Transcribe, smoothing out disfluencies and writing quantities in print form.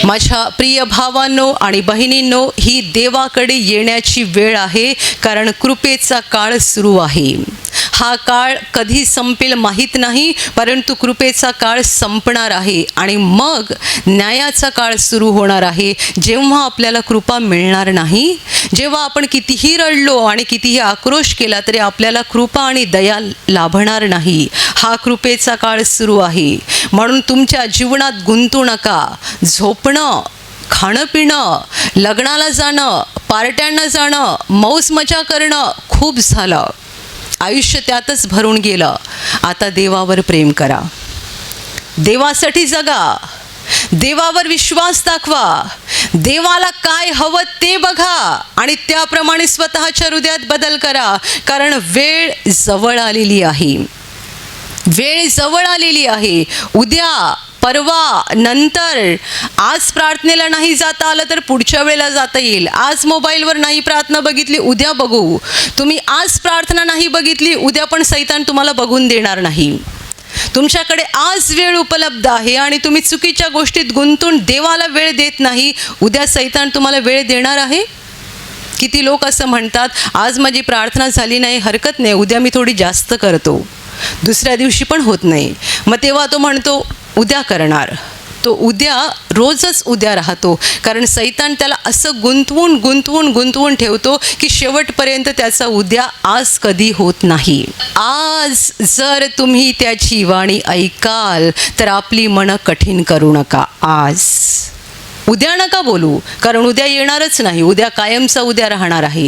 माझ्या प्रिय भावांनो आणि बहिणींनो, ही देवाकडे येण्याची वेळ आहे, कारण कृपेचा काळ सुरू आहे. हा काळ कधी संपेल माहीत नाही, परंतु कृपेचा काळ संपणार आहे आणि मग न्यायाचा काळ सुरू होणार आहे, जेव्हा आपल्याला कृपा मिळणार नाही. जेव्हा आपण कितीही रडलो आणि कितीही आक्रोश केला तरी आपल्याला कृपा आणि दया लाभणार नाही. हा कृपेचा काळ सुरू आहे. म्हणून तुमच्या जीवनात गुंतू नका. झोपणं, खाणं पिणं, लग्नाला जाणं, पार्ट्यांना जाणं, मौज मजा करणं खूप झालं. आयुष्य त्यातच भरून गेलं. आता देवावर प्रेम करा, देवासाठी जगा, देवावर विश्वास दाखवा, देवाला काय हवं ते बघा आणि त्याप्रमाणे स्वतःच्या हृदयात बदल करा. कारण वेळ जवळ आलेली आहे. वेळ जवळ आलेली आहे. उद्या, परवा, नंतर, आज प्रार्थनेला नाही जाता आलं तर पुढच्या वेळेला जाता येईल. आज मोबाईलवर नाही प्रार्थना बघितली, उद्या बघू. तुम्ही आज प्रार्थना नाही बघितली, उद्या पण सैतान तुम्हाला बघून देणार नाही. तुमच्याकडे आज वेळ उपलब्ध आहे आणि तुम्ही चुकीच्या गोष्टीत गुंतून देवाला वेळ देत नाही, उद्या सैतान तुम्हाला वेळ देणार आहे. किती लोक असं म्हणतात, आज माझी प्रार्थना झाली नाही, हरकत नाही, उद्या मी थोडी जास्त करतो. दुसऱ्या दिवशी पण होत नाही, मग तेव्हा तो म्हणतो उद्या करणार. तो उद्या रोजच उद्या राहतो, कारण सैतान त्याला असं गुंतवून ठेवतो की शेवटपर्यंत त्याचा उद्या आज कधी होत नाही. आज जर तुम्ही त्याची वाणी ऐकाल तर आपली मनं कठीण करू नका. आज, उद्या नका बोलू, कारण उद्या येणारच नाही. उद्या कायमचा उद्या राहणार आहे.